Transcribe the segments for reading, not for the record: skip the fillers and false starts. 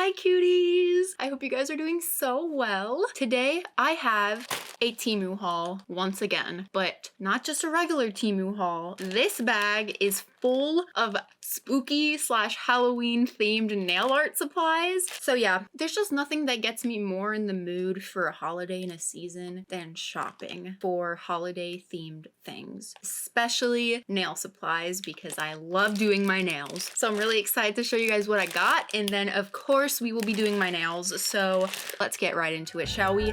Hi cuties! I hope you guys are doing so well. Today I have a Temu haul once again, but not just a regular Temu haul. This bag is full of spooky / Halloween themed nail art supplies. So yeah, there's just nothing that gets me more in the mood for a holiday in a season than shopping for holiday themed things, especially nail supplies because I love doing my nails. So I'm really excited to show you guys what I got, and then of course we will be doing my nails. So let's get right into it, shall we?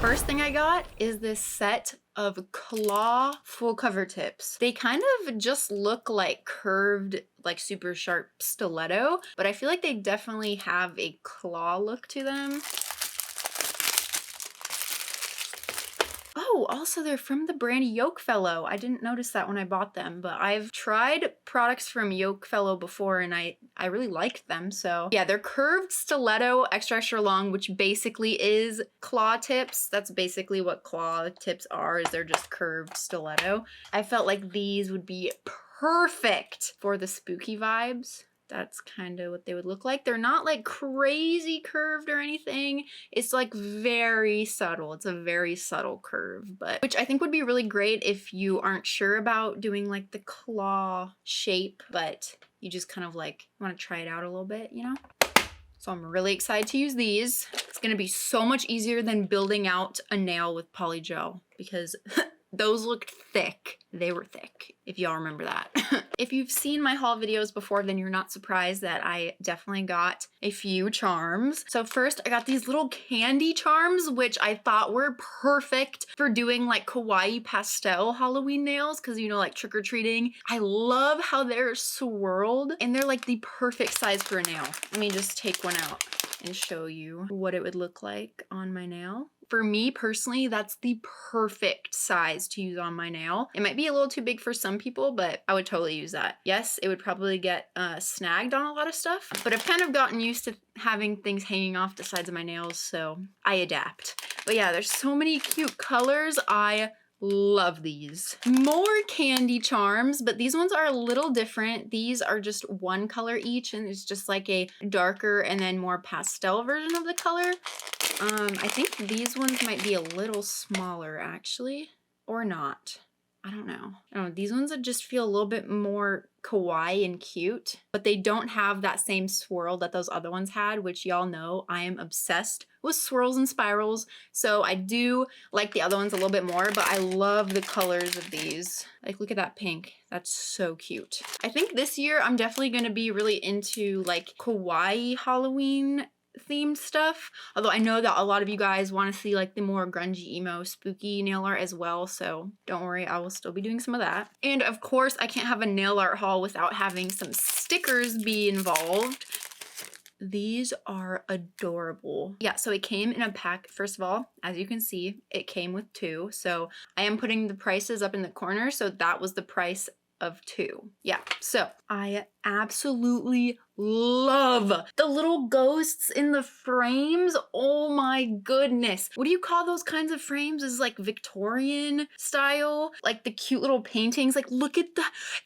First thing I got is this set of claw full cover tips. They kind of just look like curved, like super sharp stiletto, but I feel like they definitely have a claw look to them. Oh, also they're from the brand Yokefellow. I didn't notice that when I bought them, but I've tried products from Yokefellow before and I really liked them. So yeah, they're curved stiletto, extra long, which basically is claw tips. That's basically what claw tips are, is they're just curved stiletto. I felt like these would be perfect for the spooky vibes. That's kind of what they would look like. They're not like crazy curved or anything. It's like very subtle. It's a very subtle curve, but which I think would be really great if you aren't sure about doing like the claw shape, but you just kind of like want to try it out a little bit, you know? So I'm really excited to use these. It's gonna be so much easier than building out a nail with polygel because those looked thick. They were thick, if y'all remember that. If you've seen my haul videos before, then you're not surprised that I definitely got a few charms. So first, I got these little candy charms, which I thought were perfect for doing like kawaii pastel Halloween nails, because you know, like trick-or-treating. I love how they're swirled, and they're like the perfect size for a nail. Let me just take one out and show you what it would look like on my nail. For me personally, that's the perfect size to use on my nail. It might be a little too big for some people, but I would totally use that. Yes, it would probably get snagged on a lot of stuff, but I've kind of gotten used to having things hanging off the sides of my nails, so I adapt. But yeah, there's so many cute colors. I love these. More candy charms, but these ones are a little different. These are just one color each, and it's just like a darker and then more pastel version of the color. I think these ones might be a little smaller actually, or not. I don't know. These ones would just feel a little bit more kawaii and cute, but they don't have that same swirl that those other ones had, which y'all know I am obsessed with swirls and spirals. So I do like the other ones a little bit more, but I love the colors of these. Like, look at that pink. That's so cute. I think this year I'm definitely going to be really into like kawaii Halloween themed stuff, although I know that a lot of you guys want to see like the more grungy, emo, spooky nail art as well, so don't worry, I will still be doing some of that. And of course, I can't have a nail art haul without having some stickers be involved. These are adorable. Yeah, so it came in a pack. First of all, as you can see, it came with 2, so I am putting the prices up in the corner, so that was the price of 2. Yeah, so I absolutely love the little ghosts in the frames. Oh my goodness. What do you call those kinds of frames? Is like Victorian style, like the cute little paintings. Like, look at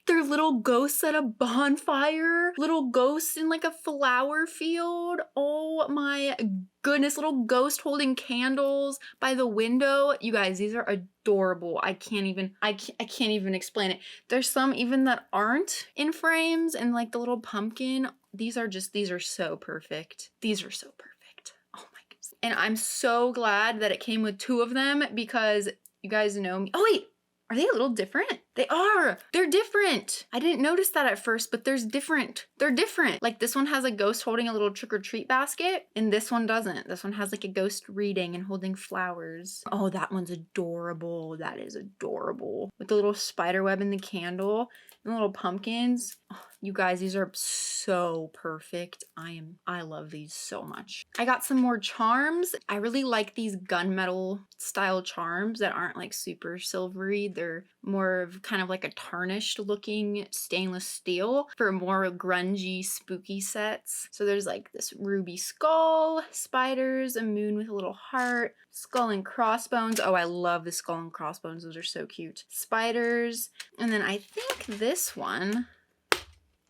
they're little ghosts at a bonfire, little ghosts in like a flower field. Oh my goodness, little ghost holding candles by the window. You guys, these are adorable. I can't even explain it. There's some even that aren't in frames, and like the little pumpkin. These are so perfect. These are so perfect. Oh my goodness. And I'm so glad that it came with 2 of them, because you guys know me. Oh wait, are they a little different? They are. They're different. I didn't notice that at first, but they're different. Like, this one has a ghost holding a little trick-or-treat basket, and this one doesn't. This one has like a ghost reading and holding flowers. Oh, that one's adorable. That is adorable. With the little spider web in the candle and little pumpkins. Oh, you guys, these are so perfect. I love these so much. I got some more charms. I really like these gunmetal style charms that aren't like super silvery. They're more of kind of like a tarnished looking stainless steel for more grungy, spooky sets. So there's like this ruby skull, spiders, a moon with a little heart, skull and crossbones. Oh, I love the skull and crossbones. Those are so cute. Spiders. And then I think this one,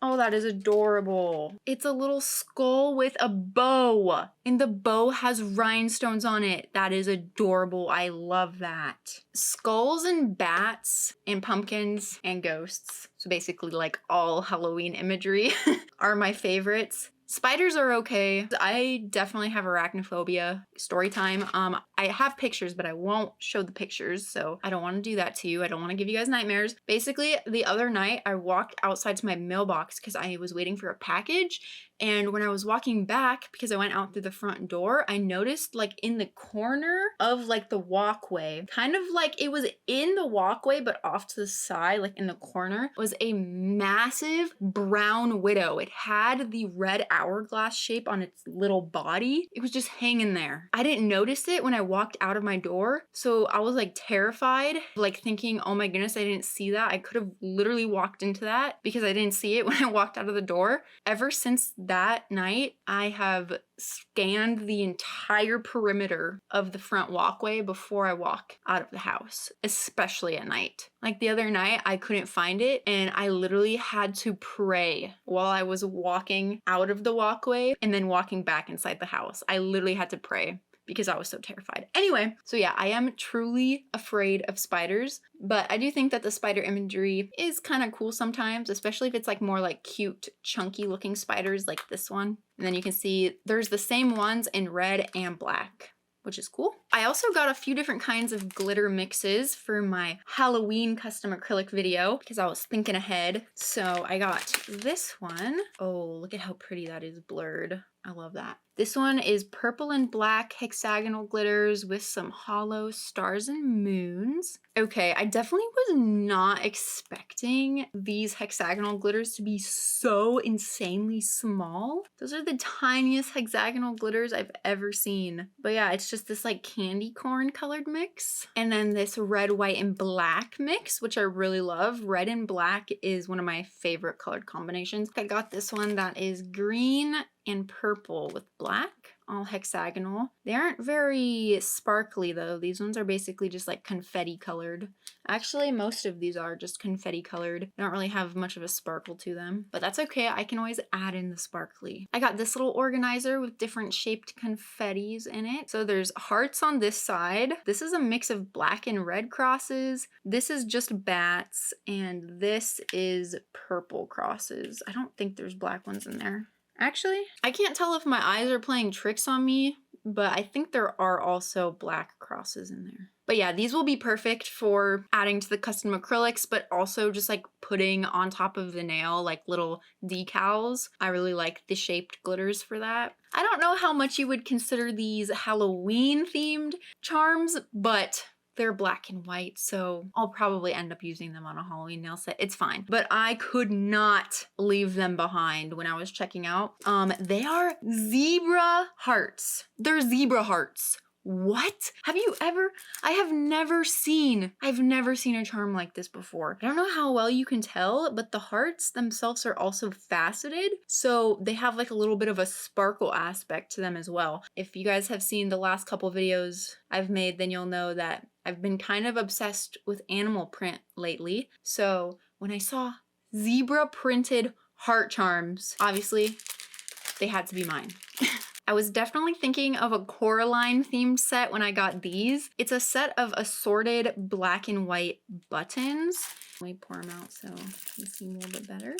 oh, that is adorable. It's a little skull with a bow, and the bow has rhinestones on it. That is adorable. I love that. Skulls and bats and pumpkins and ghosts, so basically like all Halloween imagery, are my favorites. Spiders are okay. I definitely have arachnophobia. Story time. I have pictures, but I won't show the pictures, so I don't want to do that to you. I don't want to give you guys nightmares. Basically, the other night, I walked outside to my mailbox because I was waiting for a package, and when I was walking back, because I went out through the front door, I noticed like in the corner of like the walkway, kind of like it was in the walkway, but off to the side, like in the corner, was a massive brown widow. It had the red hourglass shape on its little body. It was just hanging there. I didn't notice it when I walked out of my door, so I was like terrified, like thinking, oh my goodness, I didn't see that. I could have literally walked into that because I didn't see it when I walked out of the door. Ever since that night, I have scanned the entire perimeter of the front walkway before I walk out of the house, especially at night. Like the other night, I couldn't find it, and I literally had to pray while I was walking out of the walkway and then walking back inside the house. I literally had to pray because I was so terrified. Anyway, so yeah, I am truly afraid of spiders, but I do think that the spider imagery is kind of cool sometimes, especially if it's like more like cute, chunky looking spiders like this one. And then you can see there's the same ones in red and black, which is cool. I also got a few different kinds of glitter mixes for my Halloween custom acrylic video because I was thinking ahead. So I got this one. Oh, look at how pretty that is blurred. I love that. This one is purple and black hexagonal glitters with some hollow stars and moons. Okay, I definitely was not expecting these hexagonal glitters to be so insanely small. Those are the tiniest hexagonal glitters I've ever seen. But yeah, it's just this like candy corn colored mix. And then this red, white, and black mix, which I really love. Red and black is one of my favorite colored combinations. I got this one that is green and purple with black, all hexagonal. They aren't very sparkly though. These ones are basically just like confetti colored. Actually, most of these are just confetti colored. They don't really have much of a sparkle to them, but that's okay. I can always add in the sparkly. I got this little organizer with different shaped confettis in it. So there's hearts on this side. This is a mix of black and red crosses. This is just bats, and this is purple crosses. I don't think there's black ones in there. Actually, I can't tell if my eyes are playing tricks on me, but I think there are also black crosses in there. But yeah, these will be perfect for adding to the custom acrylics, but also just like putting on top of the nail like little decals. I really like the shaped glitters for that. I don't know how much you would consider these Halloween themed charms, but they're black and white, so I'll probably end up using them on a Halloween nail set. It's fine. But I could not leave them behind when I was checking out. They are zebra hearts. They're zebra hearts. What? Have you ever? I've never seen a charm like this before. I don't know how well you can tell, but the hearts themselves are also faceted, so they have like a little bit of a sparkle aspect to them as well. If you guys have seen the last couple videos I've made, then you'll know that I've been kind of obsessed with animal print lately. So when I saw zebra printed heart charms, obviously they had to be mine. I was definitely thinking of a Coraline themed set when I got these. It's a set of assorted black and white buttons. Let me pour them out so you can see them a little bit better.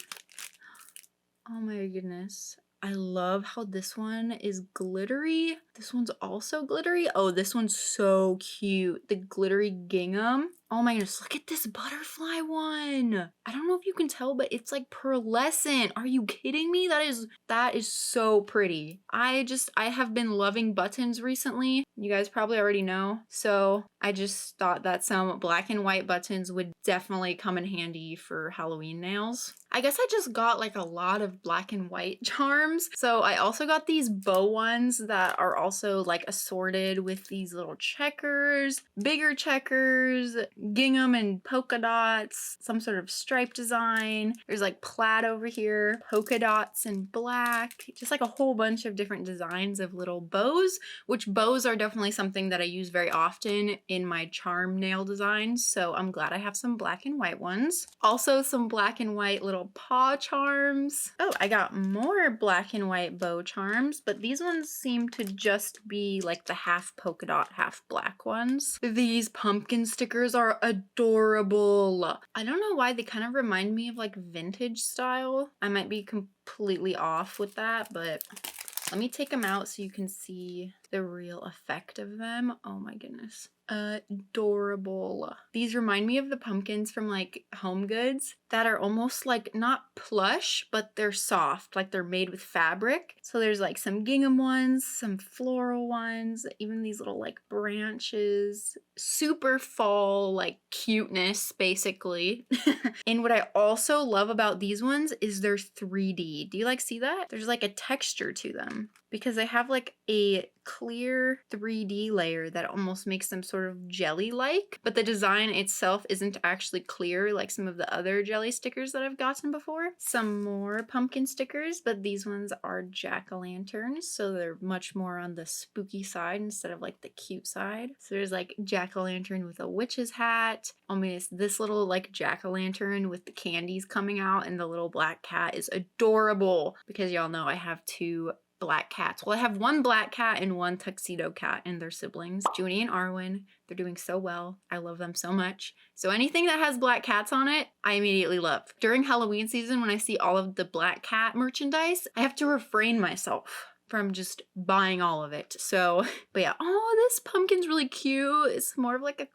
Oh my goodness. I love how this one is glittery. This one's also glittery. Oh, this one's so cute. The glittery gingham. Oh my goodness, look at this butterfly one. I don't know if you can tell, but it's like pearlescent. Are you kidding me? That is so pretty. I have been loving buttons recently. You guys probably already know. So I just thought that some black and white buttons would definitely come in handy for Halloween nails. I guess I just got like a lot of black and white charms. So I also got these bow ones that are also like assorted with these little checkers, bigger checkers, gingham and polka dots, some sort of stripe design. There's like plaid over here, polka dots and black, just like a whole bunch of different designs of little bows, which bows are definitely something that I use very often in my charm nail designs. So I'm glad I have some black and white ones. Also some black and white little paw charms. Oh, I got more black and white bow charms, but these ones seem to just be like the half polka dot, half black ones. These pumpkin stickers are adorable. I don't know why they kind of remind me of like vintage style. I might be completely off with that, but let me take them out so you can see the real effect of them. Oh my goodness. Adorable. These remind me of the pumpkins from like Home Goods that are almost like not plush, but they're soft, like they're made with fabric. So there's like some gingham ones, some floral ones, even these little like branches. Super fall like cuteness basically. And what I also love about these ones is they're 3D. Do you like see that? There's like a texture to them because they have like a clear 3D layer that almost makes them sort of jelly-like, but the design itself isn't actually clear like some of the other jelly stickers that I've gotten before. Some more pumpkin stickers, but these ones are jack-o'-lanterns, so they're much more on the spooky side instead of like the cute side. So there's like jack-o'-lantern with a witch's hat. Oh my goodness, this little like jack-o'-lantern with the candies coming out and the little black cat is adorable because y'all know I have two black cats. Well, I have one black cat and one tuxedo cat and their siblings, Junie and Arwen. They're doing so well. I love them so much. So anything that has black cats on it, I immediately love. During Halloween season, when I see all of the black cat merchandise, I have to refrain myself from just buying all of it. So, but yeah, oh, this pumpkin's really cute. It's more of like a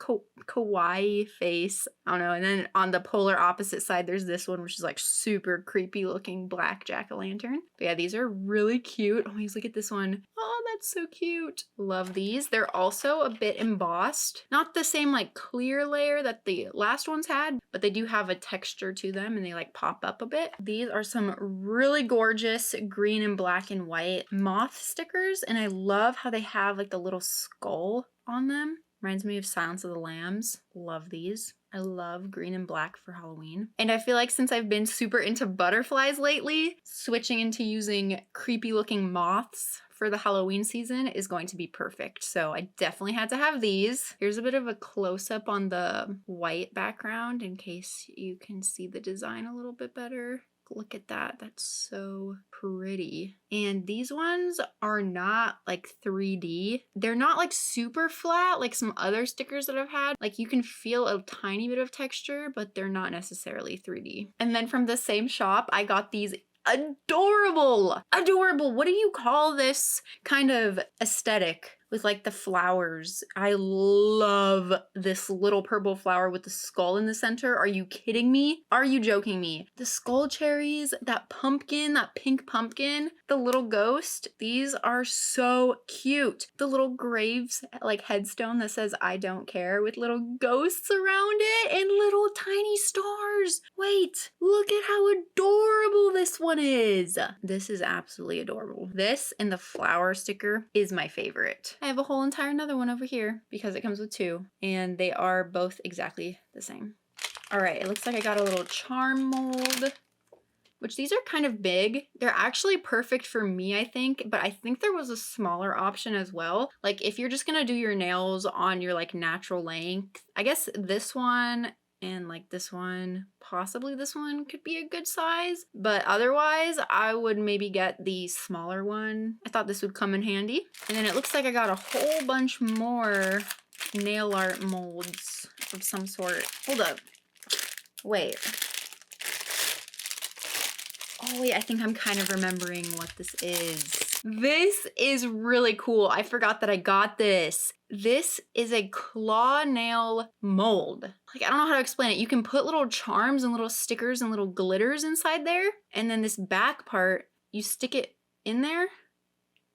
kawaii face. I don't know. And then on the polar opposite side, there's this one, which is like super creepy looking black jack-o'-lantern. But yeah, these are really cute. Oh, look at this one. Oh, that's so cute. Love these. They're also a bit embossed. Not the same like clear layer that the last ones had, but they do have a texture to them and they like pop up a bit. These are some really gorgeous green and black and white moth stickers, and I love how they have like the little skull on them. Reminds me of Silence of the Lambs. Love these. I love green and black for Halloween. And I feel like since I've been super into butterflies lately, switching into using creepy looking moths for the Halloween season is going to be perfect. So I definitely had to have these. Here's a bit of a close-up on the white background in case you can see the design a little bit better. Look at that. That's so pretty. And these ones are not like 3D. They're not like super flat like some other stickers that I've had. Like you can feel a tiny bit of texture, but they're not necessarily 3D. And then from the same shop, I got these adorable, what do you call this kind of aesthetic with like the flowers? I love this little purple flower with the skull in the center. Are you kidding me? Are you joking me? The skull cherries, that pumpkin, that pink pumpkin, the little ghost, these are so cute. The little graves like headstone that says I don't care with little ghosts around it and little tiny stars. Wait, look at how adorable this one is. This is absolutely adorable. This and the flower sticker is my favorite. I have a whole entire another one over here because it comes with two and they are both exactly the same. All right, it looks like I got a little charm mold, which these are kind of big. They're actually perfect for me, I think, but I think there was a smaller option as well. Like if you're just gonna do your nails on your like natural length, I guess this one and like this one, possibly this one could be a good size, but otherwise I would maybe get the smaller one. I thought this would come in handy. And then it looks like I got a whole bunch more nail art molds of some sort. Hold up. Wait. Oh wait, I think I'm kind of remembering what this is. This is really cool. I forgot that I got this. This is a claw nail mold. Like, I don't know how to explain it. You can put little charms and little stickers and little glitters inside there. And then this back part, you stick it in there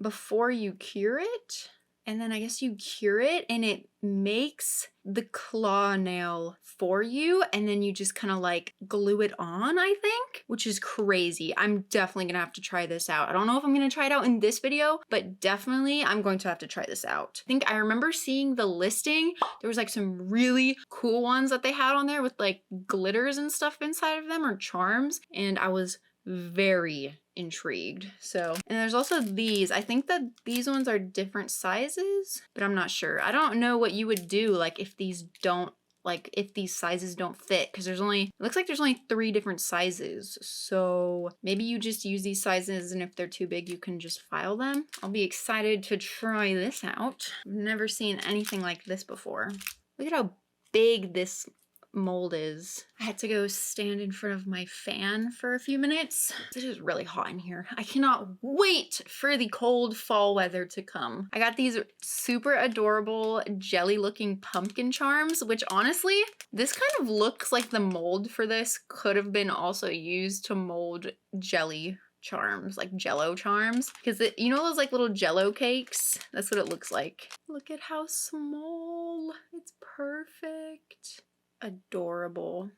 before you cure it. and then I guess you cure it and it makes the claw nail for you, and then you just kind of like glue it on, I think, which is crazy. I'm definitely gonna have to try this out. I don't know if I'm gonna try it out in this video, but definitely I'm going to have to try this out. I think I remember seeing the listing. There was like some really cool ones that they had on there with like glitters and stuff inside of them, or charms, and I was very intrigued. So, and there's also these. I think that these ones are different sizes, but I'm not sure. I don't know what you would do like if these don't, like if these sizes don't fit, because there's only, it looks like there's only 3 different sizes. So maybe you just use these sizes, and if they're too big, you can just file them. I'll be excited to try this out. I've never seen anything like this before. Look at how big this mold is. I had to go stand in front of my fan for a few minutes. It is really hot in here. I cannot wait for the cold fall weather to come. I got these super adorable jelly looking pumpkin charms, which honestly, this kind of looks like the mold for this could have been also used to mold jelly charms, like jello charms, because you know those like little jello cakes? That's what it looks like. Look at how small. It's perfect. Adorable.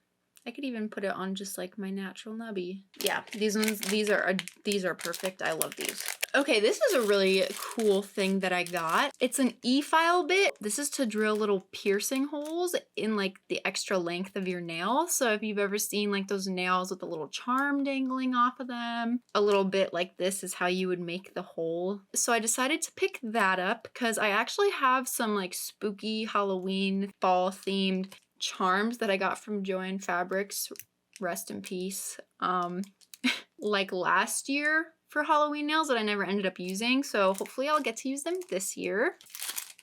I could even put it on just like my natural nubby. Yeah, these ones, these are perfect. I love these. Okay, this is a really cool thing that I got. It's an e-file bit. This is to drill little piercing holes in like the extra length of your nail. So if you've ever seen like those nails with a little charm dangling off of them, a little bit like this is how you would make the hole. So I decided to pick that up because I actually have some like spooky Halloween fall themed charms that I got from Joanne Fabrics, rest in peace, like last year for Halloween nails that I never ended up using, so hopefully I'll get to use them this year.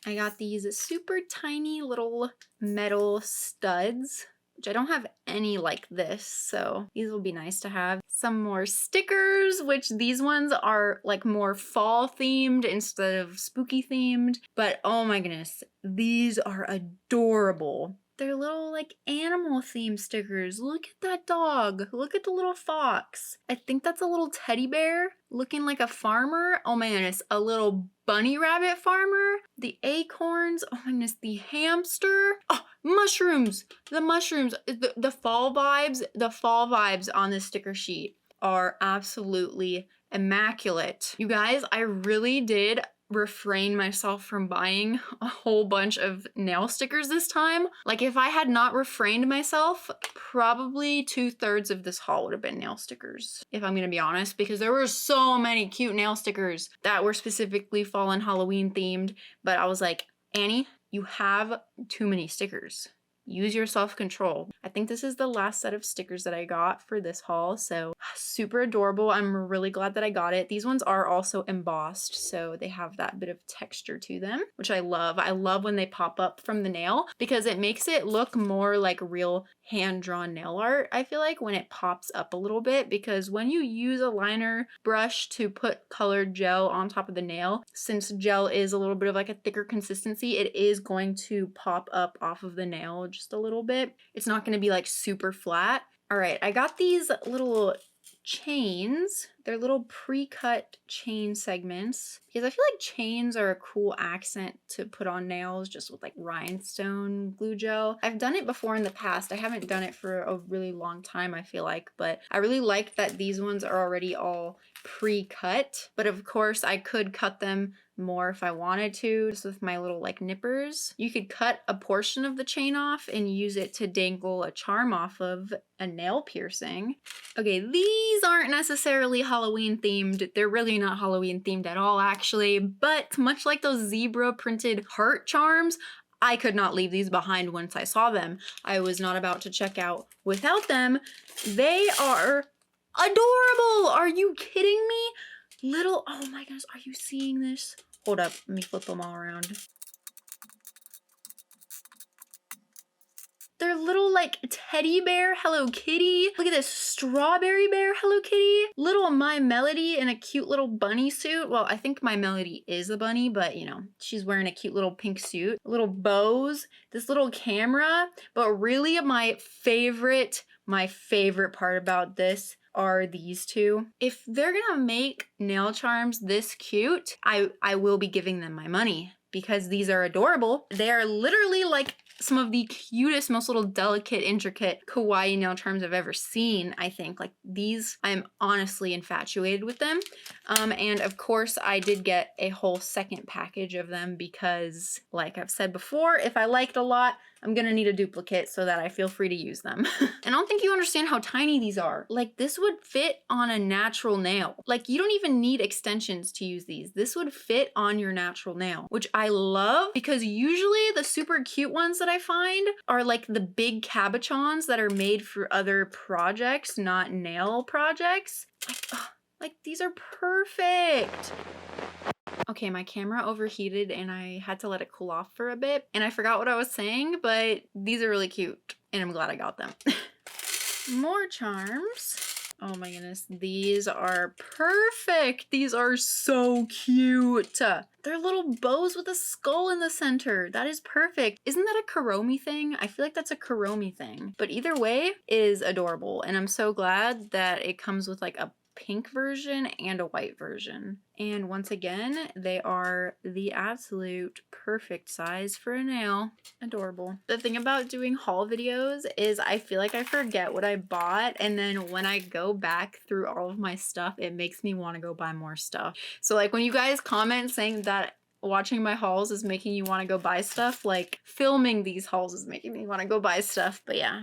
I got these super tiny little metal studs, which I don't have any like this, so these will be nice to have. Some more stickers, which these ones are like more fall themed instead of spooky themed, but oh my goodness, these are adorable. They're little like animal themed stickers. Look at that dog. Look at the little fox. I think that's a little teddy bear looking like a farmer. Oh my goodness, a little bunny rabbit farmer. The acorns. Oh my goodness, the hamster. Oh, mushrooms. The mushrooms. The fall vibes. The fall vibes on this sticker sheet are absolutely immaculate. You guys, I really did refrain myself from buying a whole bunch of nail stickers this time. Like if I had not refrained myself, probably 2/3 of this haul would have been nail stickers, if I'm gonna be honest, because there were so many cute nail stickers that were specifically fall and Halloween themed, but I was like, Annie, you have too many stickers. Use your self-control. I think this is the last set of stickers that I got for this haul, so super adorable. I'm really glad that I got it. These ones are also embossed, so they have that bit of texture to them, which I love. I love when they pop up from the nail because it makes it look more like real hand-drawn nail art, I feel like, when it pops up a little bit, because when you use a liner brush to put colored gel on top of the nail, since gel is a little bit of like a thicker consistency, it is going to pop up off of the nail just a little bit. It's not going to be like super flat. All right, I got these little chains. They're little pre-cut chain segments because I feel like chains are a cool accent to put on nails just with like rhinestone glue gel. I've done it before in the past. I haven't done it for a really long time, I feel like, but I really like that these ones are already all pre-cut, but of course I could cut them more if I wanted to, just with my little like nippers. You could cut a portion of the chain off and use it to dangle a charm off of a nail piercing. Okay, these aren't necessarily Halloween themed. They're really not Halloween themed at all, actually, but much like those zebra printed heart charms, I could not leave these behind once I saw them. I was not about to check out without them. They are adorable! Are you kidding me? Little, oh my gosh, are you seeing this? Hold up, let me flip them all around. They're little like teddy bear Hello Kitty. Look at this strawberry bear Hello Kitty. Little My Melody in a cute little bunny suit. Well, I think My Melody is a bunny, but you know, she's wearing a cute little pink suit. Little bows, this little camera. But really my favorite part about this are these two. If they're gonna make nail charms this cute, I will be giving them my money. because these are adorable. They are literally like some of the cutest, most little delicate, intricate kawaii nail charms I've ever seen, I think. Like these, I'm honestly infatuated with them. And of course I did get a whole second package of them because, like I've said before, if I liked a lot, I'm gonna need a duplicate so that I feel free to use them. And I don't think you understand how tiny these are. Like this would fit on a natural nail. Like you don't even need extensions to use these. This would fit on your natural nail, which I love because usually the super cute ones that I find are like the big cabochons that are made for other projects, not nail projects. Like these are perfect. Okay, my camera overheated and I had to let it cool off for a bit and I forgot what I was saying, but these are really cute and I'm glad I got them. More charms. Oh my goodness, these are perfect. These are so cute. They're little bows with a skull in the center. That is perfect. Isn't that a Kuromi thing? I feel like that's a Kuromi thing. But either way, it is adorable. And I'm so glad that it comes with like a pink version and a white version. And once again, they are the absolute perfect size for a nail. Adorable. The thing about doing haul videos is I feel like I forget what I bought, and then when I go back through all of my stuff, it makes me want to go buy more stuff. So like when you guys comment saying that watching my hauls is making you want to go buy stuff, like filming these hauls is making me want to go buy stuff. But yeah.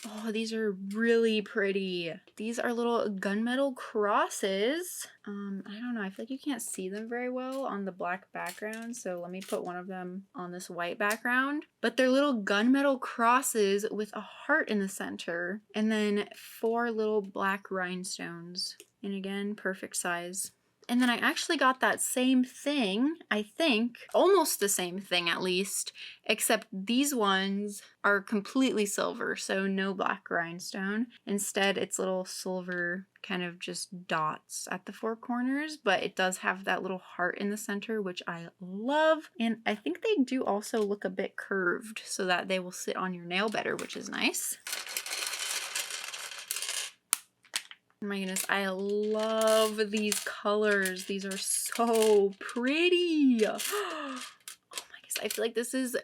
Oh, these are really pretty. These are little gunmetal crosses. I don't know, I feel like you can't see them very well on the black background, so let me put one of them on this white background. But they're little gunmetal crosses with a heart in the center, and then 4 little black rhinestones. And again, perfect size. And then I actually got that same thing, I think, almost the same thing at least, except these ones are completely silver, so no black rhinestone. Instead, it's little silver kind of just dots at the 4 corners, but it does have that little heart in the center, which I love. And I think they do also look a bit curved so that they will sit on your nail better, which is nice. Oh my goodness, I love these colors. These are so pretty. Oh my goodness, I feel like this is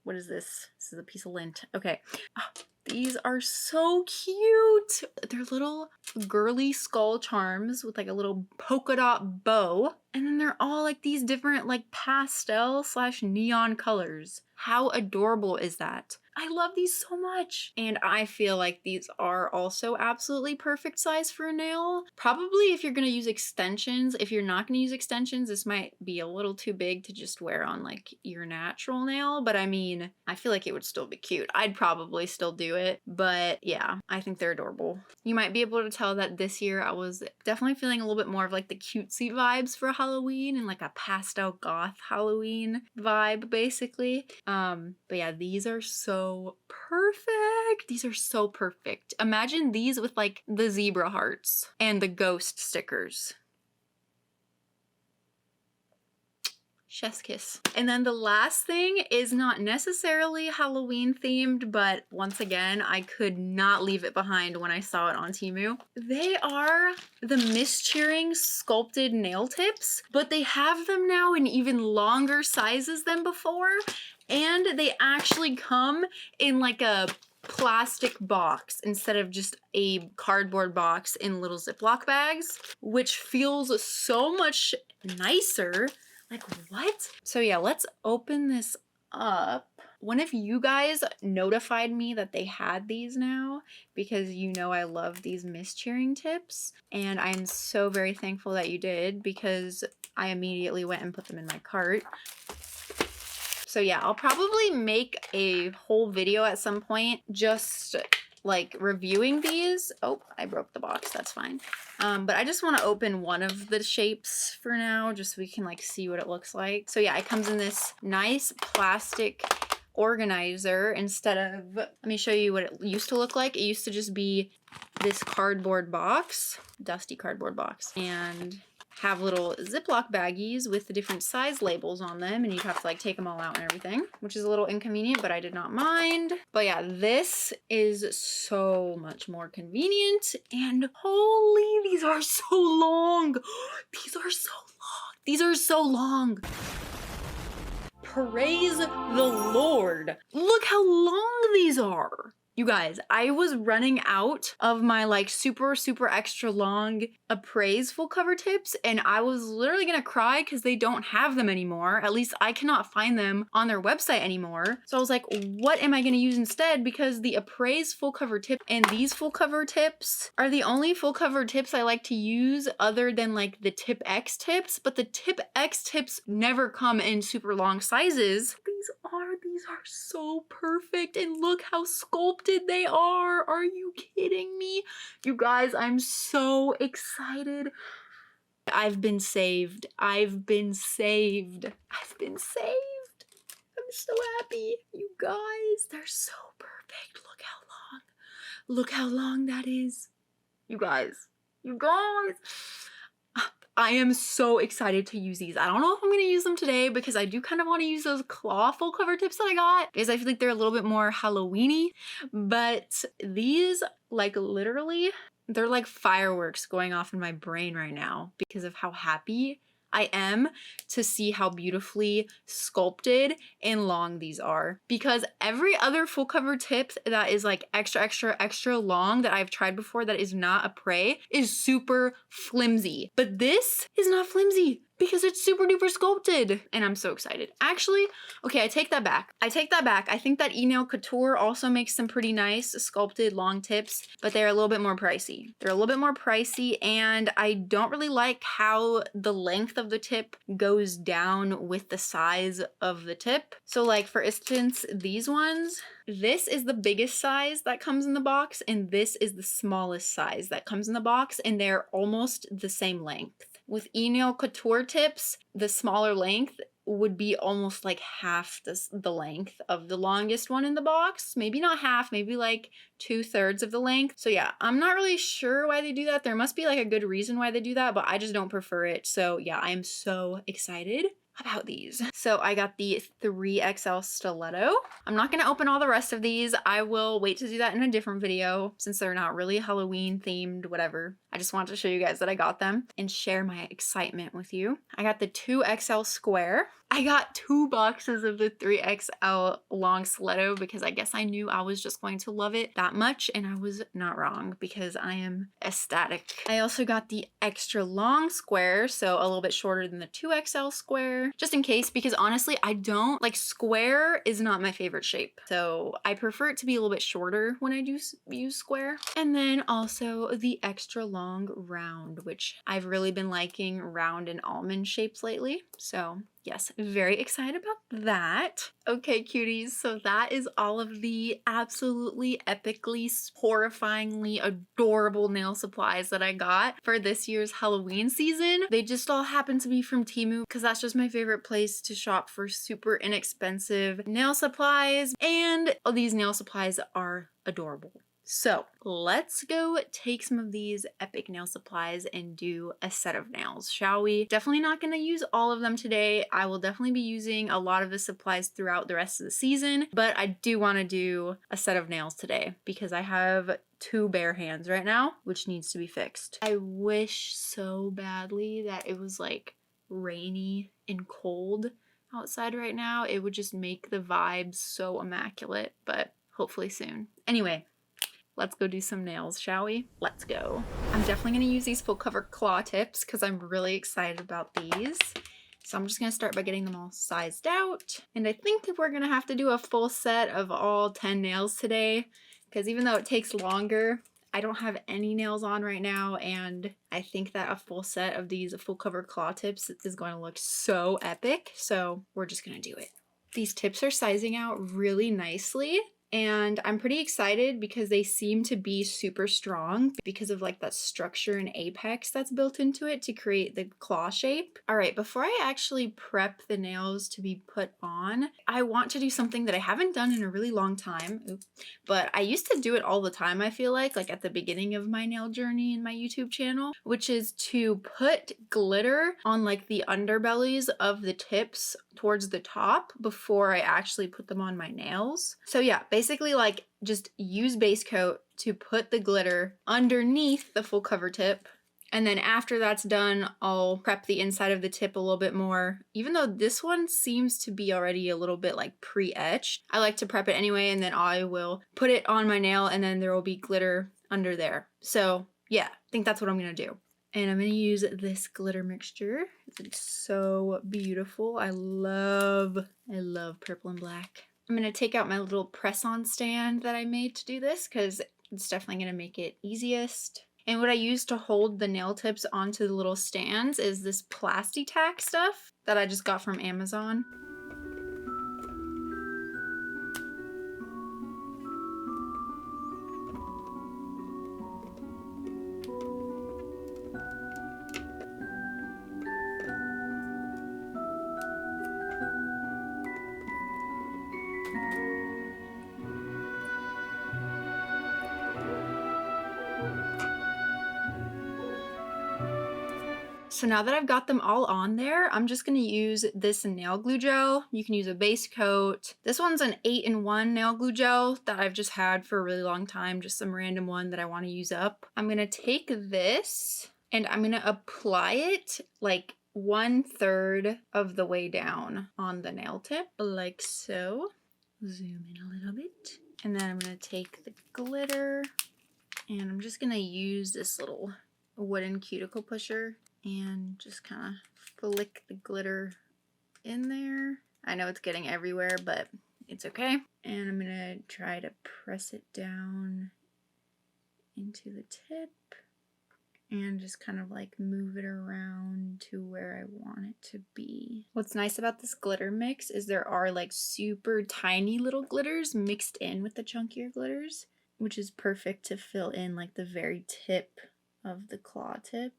what is this? This is a piece of lint. Okay. Oh, these are so cute. They're little girly skull charms with like a little polka dot bow. And then they're all like these different like pastel / neon colors. How adorable is that? I love these so much. And I feel like these are also absolutely perfect size for a nail. Probably if you're gonna use extensions. If you're not gonna use extensions, this might be a little too big to just wear on like your natural nail. But I mean, I feel like it would still be cute. I'd probably still do it. But yeah, I think they're adorable. You might be able to tell that this year I was definitely feeling a little bit more of like the cutesy vibes for Halloween and like a pastel goth Halloween vibe basically. But yeah, these are so perfect. These are so perfect. Imagine these with like the zebra hearts and the ghost stickers. Chef's kiss. And then the last thing is not necessarily Halloween themed, but once again, I could not leave it behind when I saw it on Temu. They are the Mischeering sculpted nail tips, but they have them now in even longer sizes than before. And they actually come in like a plastic box instead of just a cardboard box in little Ziploc bags, which feels so much nicer. Like, what? So yeah, let's open this up. One of you guys notified me that they had these now because you know I love these Mischeering tips, and I'm so very thankful that you did because I immediately went and put them in my cart. So yeah, I'll probably make a whole video at some point just like reviewing these. Oh, I broke the box, that's fine. But I just want to open one of the shapes for now just so we can like see what it looks like. So yeah, it comes in this nice plastic organizer instead of, let me show you what it used to look like. It used to just be this cardboard box, dusty cardboard box. And have little Ziploc baggies with the different size labels on them, and you have to like take them all out and everything, which is a little inconvenient, but I did not mind. But yeah, this is so much more convenient, and holy, these are so long. These are so long. These are so long. Praise the Lord. Look how long these are. You guys, I was running out of my like super extra long Appraise full cover tips, and I was literally gonna cry because they don't have them anymore. At least I cannot find them on their website anymore. So I was like, what am I gonna use instead? Because the Appraise full cover tip and these full cover tips are the only full cover tips I like to use other than like the Tip X tips, but the Tip X tips never come in super long sizes. These are so perfect, and look how sculpted they are. Are you kidding me? You guys, I'm so excited. I've been saved. I've been saved. I've been saved. I'm so happy. You guys, they're so perfect. Look how long. Look how long that is. You guys. You guys. I am so excited to use these. I don't know if I'm gonna use them today because I do kind of want to use those claw full cover tips that I got because I feel like they're a little bit more Halloween-y, but these, like, literally, they're like fireworks going off in my brain right now because of how happy I am to see how beautifully sculpted and long these are. Because every other full cover tip that is like extra long that I've tried before that is not a prey is super flimsy. But this is not flimsy because it's super duper sculpted, and I'm so excited. Actually, okay, I take that back. I think that E-Nail Couture also makes some pretty nice sculpted long tips, but they're a little bit more pricey. They're a little bit more pricey, and I don't really like how the length of the tip goes down with the size of the tip. So like, for instance, these ones, this is the biggest size that comes in the box, and this is the smallest size that comes in the box, and they're almost the same length. With E-Nail Couture tips, the smaller length would be almost like half the length of the longest one in the box. Maybe not half, maybe like 2/3 of the length. So yeah, I'm not really sure why they do that. There must be like a good reason why they do that, but I just don't prefer it. So yeah, I'm so excited about these. So I got the 3XL stiletto. I'm not gonna open all the rest of these. I will wait to do that in a different video since they're not really Halloween themed, whatever. I just wanted to show you guys that I got them and share my excitement with you. I got the 2XL square. I got 2 boxes of the 3XL long stiletto because I guess I knew I was just going to love it that much, and I was not wrong because I am ecstatic. I also got the extra long square, so a little bit shorter than the 2XL square, just in case, because honestly, I don't like, square is not my favorite shape. So I prefer it to be a little bit shorter when I do use square. And then also the extra long round, which I've really been liking round and almond shapes lately. So yes, very excited about that. Okay, cuties, so that is all of the absolutely epically, horrifyingly adorable nail supplies that I got for this year's Halloween season. They just all happen to be from Temu because that's just my favorite place to shop for super inexpensive nail supplies, and these nail supplies are adorable. So let's go take some of these epic nail supplies and do a set of nails, shall we? Definitely not going to use all of them today. I will definitely be using a lot of the supplies throughout the rest of the season, but I do want to do a set of nails today because I have 2 bare hands right now, which needs to be fixed. I wish so badly that it was like rainy and cold outside right now. It would just make the vibes so immaculate, but hopefully soon. Anyway, let's go do some nails, shall we? Let's go. I'm definitely gonna use these full cover claw tips because I'm really excited about these. So I'm just gonna start by getting them all sized out. And I think we're gonna have to do a full set of all 10 nails today because even though it takes longer, I don't have any nails on right now, and I think that a full set of these full cover claw tips is going to look so epic. So we're just gonna do it. These tips are sizing out really nicely, and I'm pretty excited because they seem to be super strong because of like that structure and apex that's built into it to create the claw shape. All right, before I actually prep the nails to be put on, I want to do something that I haven't done in a really long time. Oops. But I used to do it all the time, I feel like at the beginning of my nail journey in my YouTube channel, which is to put glitter on like the underbellies of the tips towards the top before I actually put them on my nails. So yeah, basically like just use base coat to put the glitter underneath the full cover tip. And then after that's done, I'll prep the inside of the tip a little bit more. Even though this one seems to be already a little bit like pre-etched, I like to prep it anyway, and then I will put it on my nail and then there will be glitter under there. So yeah, I think that's what I'm gonna do. And I'm gonna use this glitter mixture. It's so beautiful. I love purple and black. I'm gonna take out my little press-on stand that I made to do this because it's definitely gonna make it easiest. And what I use to hold the nail tips onto the little stands is this Plasti-Tack stuff that I just got from Amazon. So now that I've got them all on there, I'm just gonna use this nail glue gel. You can use a base coat. This one's an 8-in-1 nail glue gel that I've just had for a really long time, just some random one that I wanna use up. I'm gonna take this and I'm gonna apply it like 1/3 of the way down on the nail tip, like so. Zoom in a little bit. And then I'm gonna take the glitter and I'm just gonna use this little wooden cuticle pusher and just kind of flick the glitter in there. I know it's getting everywhere, but it's okay. And I'm gonna try to press it down into the tip and just kind of like move it around to where I want it to be. What's nice about this glitter mix is there are like super tiny little glitters mixed in with the chunkier glitters, which is perfect to fill in like the very tip of the claw tip.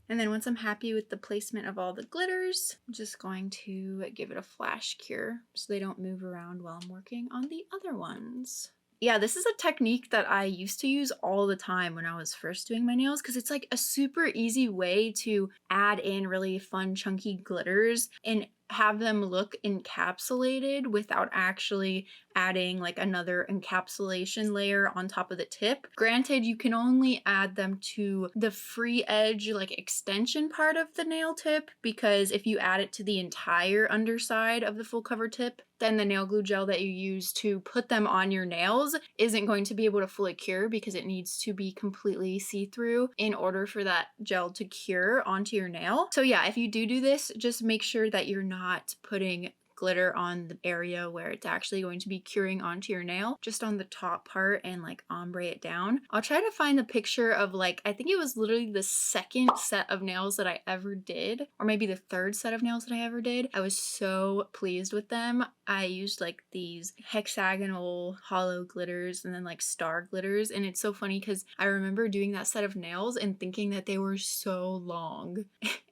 And then once I'm happy with the placement of all the glitters, I'm just going to give it a flash cure so they don't move around while I'm working on the other ones. Yeah, this is a technique that I used to use all the time when I was first doing my nails because it's like a super easy way to add in really fun chunky glitters and have them look encapsulated without actually adding like another encapsulation layer on top of the tip. Granted, you can only add them to the free edge like extension part of the nail tip, because if you add it to the entire underside of the full cover tip, then the nail glue gel that you use to put them on your nails isn't going to be able to fully cure because it needs to be completely see-through in order for that gel to cure onto your nail. So yeah, if you do this, just make sure that you're not putting glitter on the area where it's actually going to be curing onto your nail, just on the top part, and like ombre it down. I'll try to find the picture of like, I think it was literally the second set of nails that I ever did, or maybe the third set of nails that I ever did. I was so pleased with them. I used like these hexagonal hollow glitters and then like star glitters, and it's so funny because I remember doing that set of nails and thinking that they were so long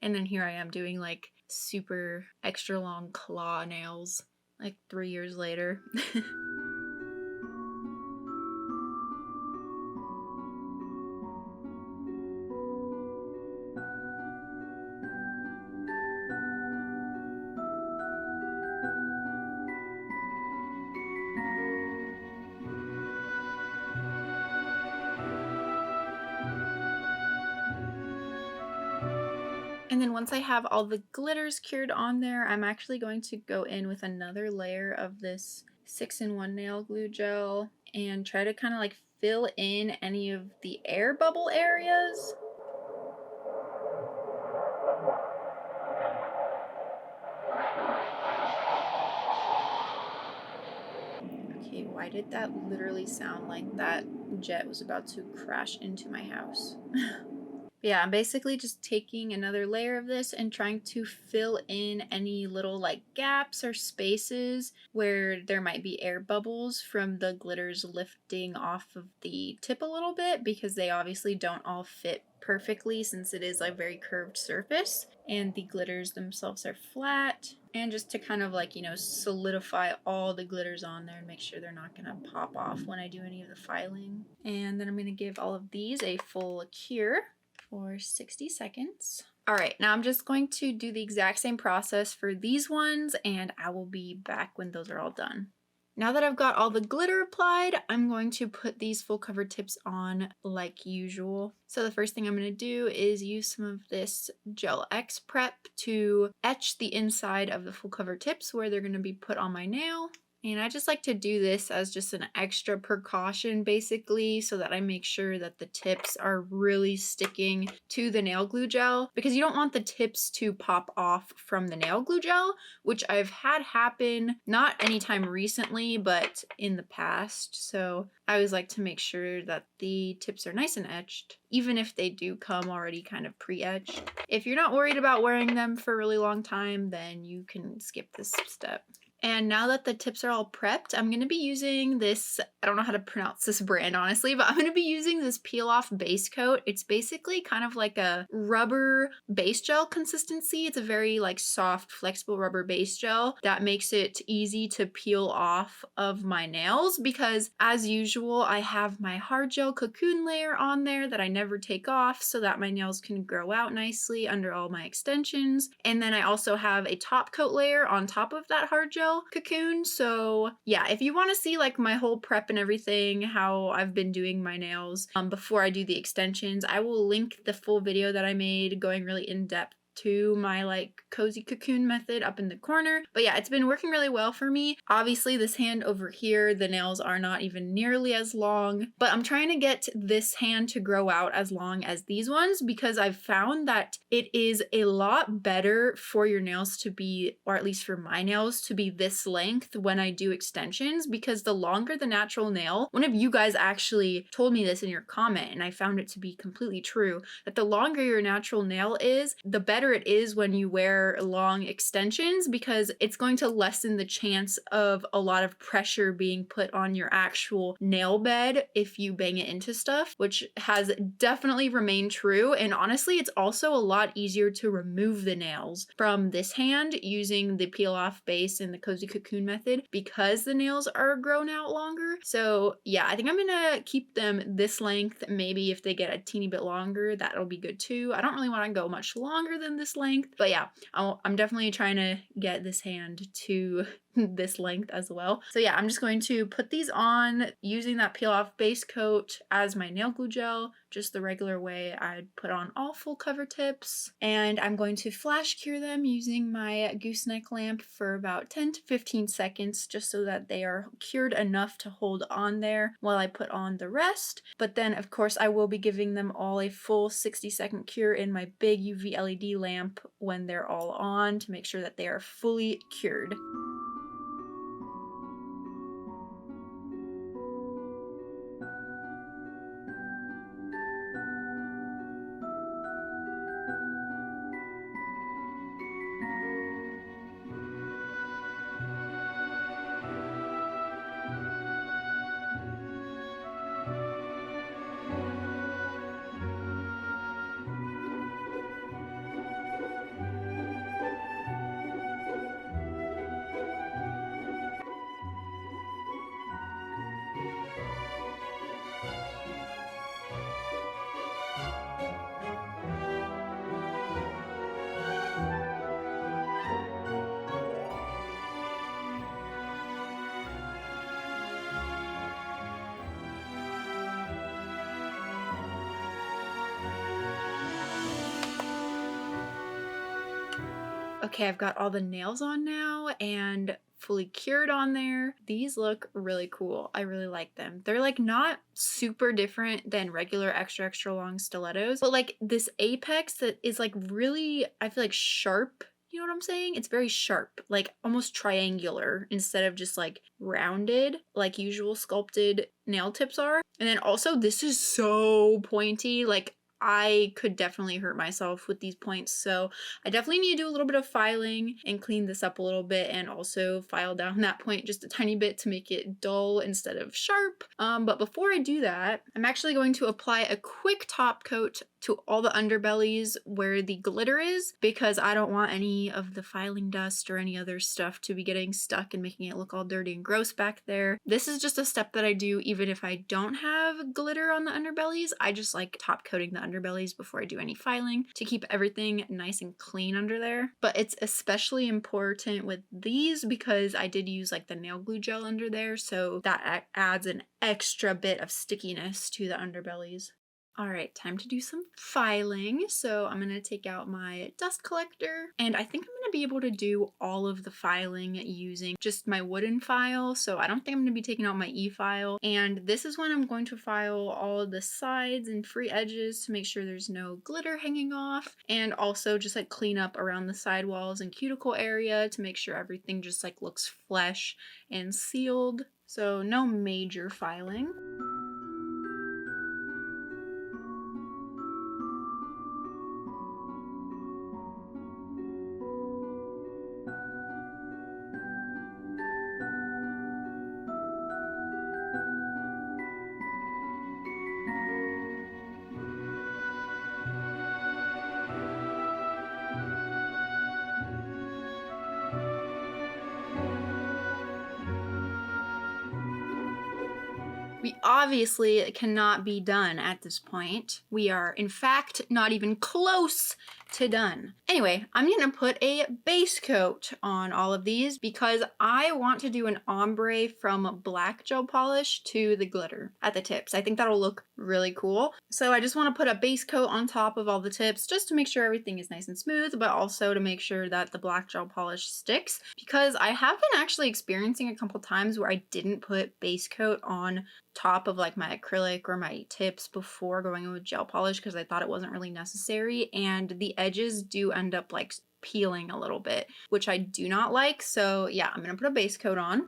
and then here I am doing like super extra long claw nails like 3 years later. And then once I have all the glitters cured on there, I'm actually going to go in with another layer of this 6-in-1 nail glue gel and try to kind of like fill in any of the air bubble areas. Okay, why did that literally sound like that jet was about to crash into my house? Yeah, I'm basically just taking another layer of this and trying to fill in any little like gaps or spaces where there might be air bubbles from the glitters lifting off of the tip a little bit, because they obviously don't all fit perfectly since it is a very curved surface and the glitters themselves are flat. And just to kind of like, you know, solidify all the glitters on there and make sure they're not gonna pop off when I do any of the filing. And then I'm gonna give all of these a full cure for 60 seconds. All right, now I'm just going to do the exact same process for these ones, and I will be back when those are all done. Now that I've got all the glitter applied, I'm going to put these full cover tips on like usual. So the first thing I'm going to do is use some of this Gel X prep to etch the inside of the full cover tips where they're going to be put on my nail. And I just like to do this as just an extra precaution basically, so that I make sure that the tips are really sticking to the nail glue gel, because you don't want the tips to pop off from the nail glue gel, which I've had happen, not anytime recently, but in the past. So I always like to make sure that the tips are nice and etched, even if they do come already kind of pre-etched. If you're not worried about wearing them for a really long time, then you can skip this step. And now that the tips are all prepped, I'm going to be using this, I don't know how to pronounce this brand honestly, but I'm going to be using this peel off base coat. It's basically kind of like a rubber base gel consistency. It's a very like soft, flexible rubber base gel that makes it easy to peel off of my nails, because as usual, I have my hard gel cocoon layer on there that I never take off so that my nails can grow out nicely under all my extensions. And then I also have a top coat layer on top of that hard gel cocoon. So yeah, if you want to see like my whole prep and everything, how I've been doing my nails before I do the extensions, I will link the full video that I made going really in depth to my like cozy cocoon method up in the corner. But yeah, it's been working really well for me. Obviously this hand over here, the nails are not even nearly as long, but I'm trying to get this hand to grow out as long as these ones, because I've found that it is a lot better for your nails to be, or at least for my nails to be this length when I do extensions, because the longer the natural nail, one of you guys actually told me this in your comment and I found it to be completely true, that the longer your natural nail is, the better it is when you wear long extensions, because it's going to lessen the chance of a lot of pressure being put on your actual nail bed if you bang it into stuff, which has definitely remained true. And honestly, it's also a lot easier to remove the nails from this hand using the peel off base and the cozy cocoon method, because the nails are grown out longer. So yeah, I think I'm gonna keep them this length. Maybe if they get a teeny bit longer, that'll be good too. I don't really want to go much longer than this length, but yeah, I'm definitely trying to get this hand to this length as well. So yeah, I'm just going to put these on using that peel off base coat as my nail glue gel, just the regular way I'd put on all full cover tips. And I'm going to flash cure them using my gooseneck lamp for about 10 to 15 seconds, just so that they are cured enough to hold on there while I put on the rest. But then of course I will be giving them all a full 60-second cure in my big UV LED lamp when they're all on, to make sure that they are fully cured. Okay, I've got all the nails on now and fully cured on there. These look really cool. I really like them. They're like not super different than regular extra extra long stilettos, but like this apex that is like really, I feel like sharp. You know what I'm saying? It's very sharp, like almost triangular instead of just like rounded like usual sculpted nail tips are. And then also this is so pointy. Like I could definitely hurt myself with these points. So I definitely need to do a little bit of filing and clean this up a little bit, and also file down that point just a tiny bit to make it dull instead of sharp. But before I do that, I'm actually going to apply a quick top coat to all the underbellies where the glitter is, because I don't want any of the filing dust or any other stuff to be getting stuck and making it look all dirty and gross back there. This is just a step that I do even if I don't have glitter on the underbellies. I just like top coating the underbellies before I do any filing to keep everything nice and clean under there. But it's especially important with these because I did use like the nail glue gel under there, so that adds an extra bit of stickiness to the underbellies. All right, time to do some filing. So I'm gonna take out my dust collector, and I think I'm gonna be able to do all of the filing using just my wooden file. So I don't think I'm gonna be taking out my e-file. And this is when I'm going to file all of the sides and free edges to make sure there's no glitter hanging off, and also just like clean up around the sidewalls and cuticle area to make sure everything just like looks flesh and sealed. So no major filing. We obviously cannot be done at this point. We are, in fact, not even close to done. Anyway, I'm gonna put a base coat on all of these because I want to do an ombre from black gel polish to the glitter at the tips. I think that'll look really cool. So I just want to put a base coat on top of all the tips just to make sure everything is nice and smooth, but also to make sure that the black gel polish sticks, because I have been actually experiencing a couple times where I didn't put base coat on top of like my acrylic or my tips before going in with gel polish because I thought it wasn't really necessary, and the edges do end up like peeling a little bit, which I do not like. So yeah, I'm gonna put a base coat on.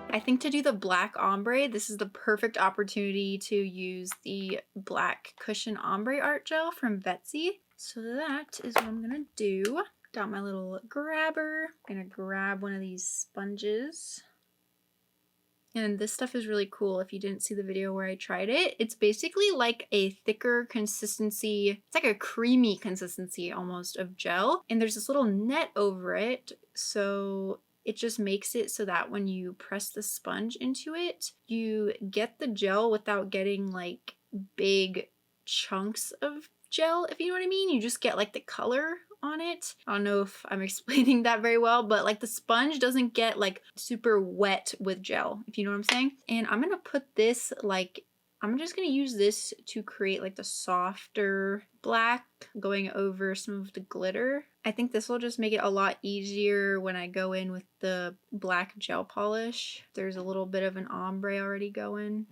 I think to do the black ombre, this is the perfect opportunity to use the black cushion ombre art gel from Betsy. So that is what I'm gonna do. Got my little grabber. I'm gonna grab one of these sponges. And this stuff is really cool if you didn't see the video where I tried it. It's basically like a thicker consistency. It's like a creamy consistency almost of gel. And there's this little net over it. So it just makes it so that when you press the sponge into it, you get the gel without getting like big chunks of gel, if you know what I mean. You just get like the color on it. I don't know if I'm explaining that very well, but like the sponge doesn't get like super wet with gel, if you know what I'm saying. And I'm gonna put this like, I'm just gonna use this to create like the softer black going over some of the glitter. I think this will just make it a lot easier when I go in with the black gel polish. There's a little bit of an ombre already going.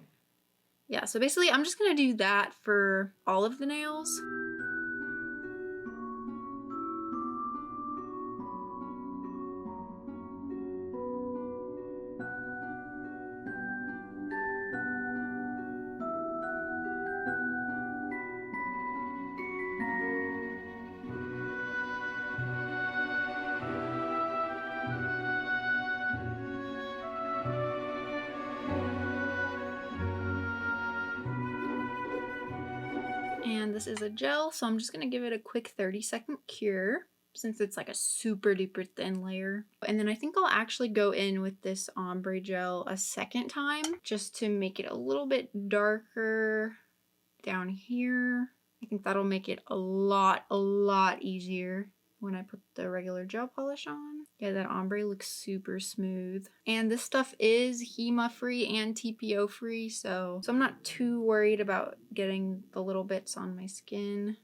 Yeah, so basically I'm just gonna do that for all of the nails. And this is a gel, so I'm just gonna give it a quick 30-second cure since it's like a super duper thin layer. And then I think I'll actually go in with this ombre gel a second time just to make it a little bit darker down here. I think that'll make it a lot easier when I put the regular gel polish on. Yeah, that ombre looks super smooth. And this stuff is HEMA free and TPO free, so I'm not too worried about getting the little bits on my skin.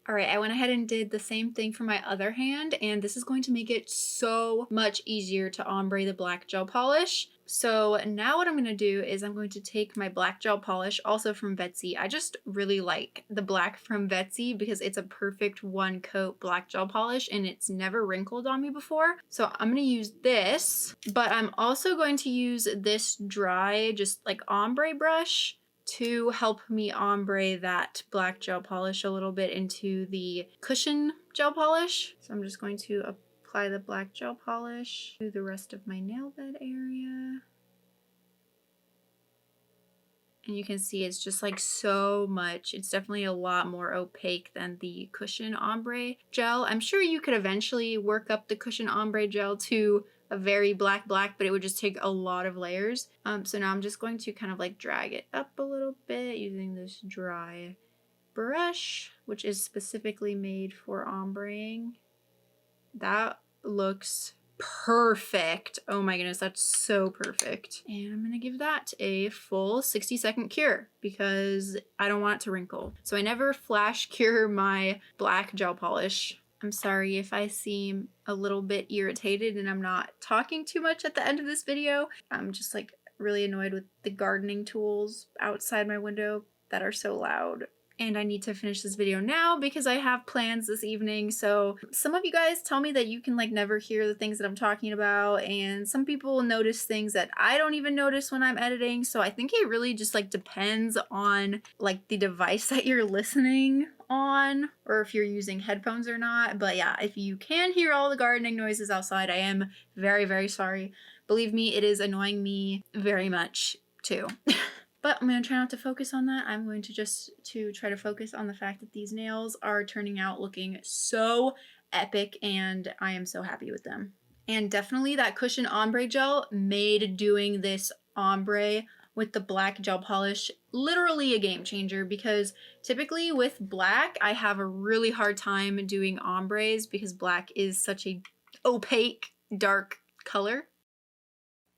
All right, I went ahead and did the same thing for my other hand, and this is going to make it so much easier to ombre the black gel polish. So now what I'm going to do is I'm going to take my black gel polish, also from Betsy. I just really like the black from Betsy because it's a perfect one coat black gel polish and it's never wrinkled on me before. So I'm going to use this, but I'm also going to use this dry, just like ombre brush to help me ombre that black gel polish a little bit into the cushion gel polish. So I'm just going to apply the black gel polish to the rest of my nail bed area. And you can see it's just like so much. It's definitely a lot more opaque than the cushion ombre gel. I'm sure you could eventually work up the cushion ombre gel to a very black, but it would just take a lot of layers. So now I'm just going to kind of like drag it up a little bit using this dry brush, which is specifically made for ombreing. That looks perfect. Oh my goodness, that's so perfect. And I'm gonna give that a full 60-second cure because I don't want it to wrinkle. So I never flash cure my black gel polish. I'm sorry if I seem a little bit irritated and I'm not talking too much at the end of this video. I'm just like really annoyed with the gardening tools outside my window that are so loud. And I need to finish this video now because I have plans this evening. So some of you guys tell me that you can like never hear the things that I'm talking about, and some people notice things that I don't even notice when I'm editing. So I think it really just like depends on like the device that you're listening on, or if you're using headphones or not. But yeah, if you can hear all the gardening noises outside, I am very sorry. Believe me, it is annoying me very much too. But I'm going to try not to focus on that. I'm going to just try to focus on the fact that these nails are turning out looking so epic, and I am so happy with them. And definitely that cushion ombre gel made doing this ombre with the black gel polish literally a game changer, because typically with black I have a really hard time doing ombres because black is such a opaque dark color.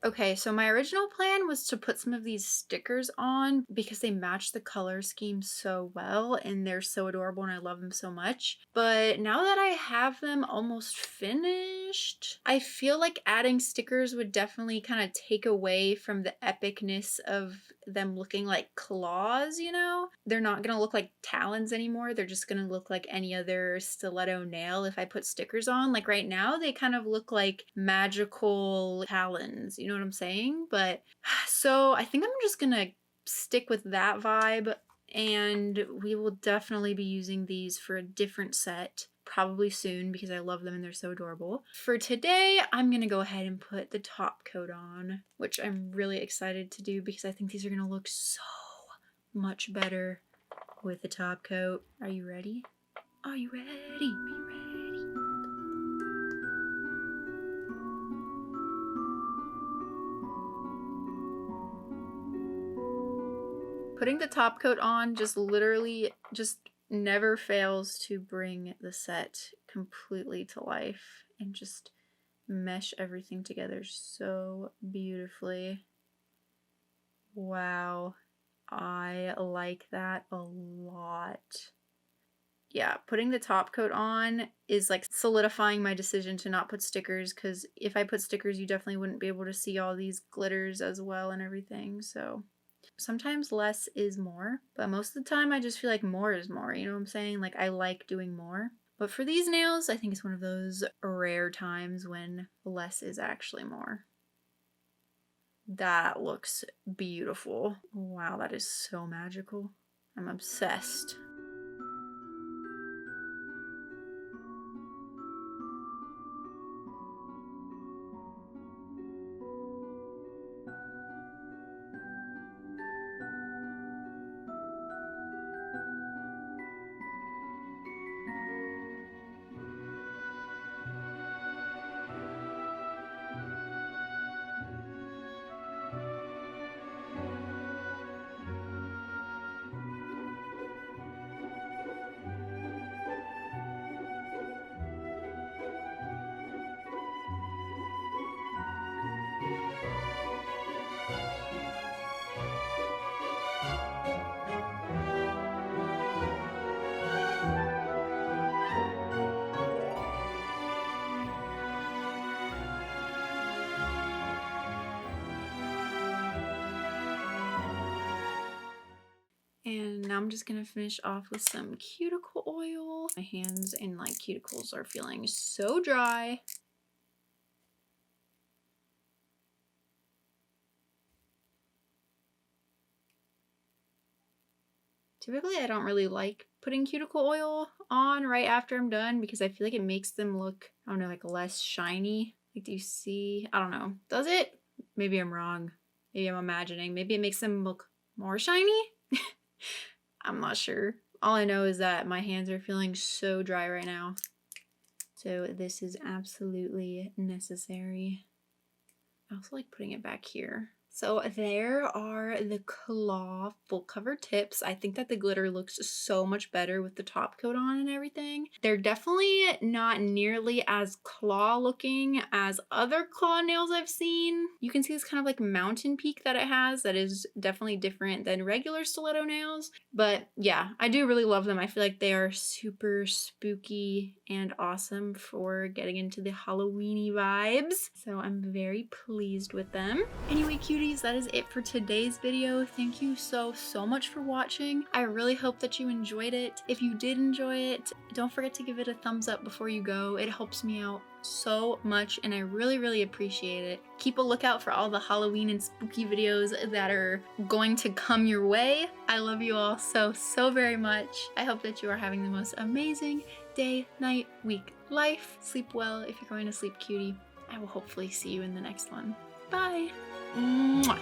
Okay, so my original plan was to put some of these stickers on because they match the color scheme so well and they're so adorable and I love them so much. But now that I have them almost finished, I feel like adding stickers would definitely kind of take away from the epicness of them looking like claws, you know? They're not gonna look like talons anymore. They're just gonna look like any other stiletto nail if I put stickers on. Like right now, they kind of look like magical talons, you know what I'm saying? But so I think I'm just gonna stick with that vibe, and we will definitely be using these for a different set probably soon because I love them and they're so adorable. For today, I'm gonna go ahead and put the top coat on, which I'm really excited to do because I think these are gonna look so much better with the top coat. Are you ready? Are you ready? Are you ready? Putting the top coat on just literally just never fails to bring the set completely to life and just mesh everything together so beautifully. Wow, I like that a lot. Yeah, putting the top coat on is like solidifying my decision to not put stickers, because if I put stickers you definitely wouldn't be able to see all these glitters as well and everything. So sometimes less is more, but most of the time I just feel like more is more, you know what I'm saying? Like I like doing more. But for these nails, I think it's one of those rare times when less is actually more. That looks beautiful. Wow, that is so magical. I'm obsessed. now I'm just gonna finish off with some cuticle oil. My hands and like cuticles are feeling so dry. Typically, I don't really like putting cuticle oil on right after I'm done because I feel like it makes them look, I don't know, like less shiny. Like, do you see? I don't know. Does it? Maybe I'm wrong. Maybe I'm imagining. Maybe it makes them look more shiny? I'm not sure. All I know is that my hands are feeling so dry right now. So this is absolutely necessary. I also like putting it back here. So there are the claw full cover tips. I think that the glitter looks so much better with the top coat on and everything. They're definitely not nearly as claw looking as other claw nails I've seen. You can see this kind of like mountain peak that it has that is definitely different than regular stiletto nails. But yeah, I do really love them. I feel like they are super spooky and awesome for getting into the Halloween-y vibes. So I'm very pleased with them. Anyway, cuties, that is it for today's video. Thank you so much for watching. I really hope that you enjoyed it. If you did enjoy it, don't forget to give it a thumbs up before you go. It helps me out so much and I really appreciate it. Keep a lookout for all the Halloween and spooky videos that are going to come your way. I love you all so very much. I hope that you are having the most amazing day, night, week, life. Sleep well if you're going to sleep, cutie. I will hopefully see you in the next one. Bye. Mwah.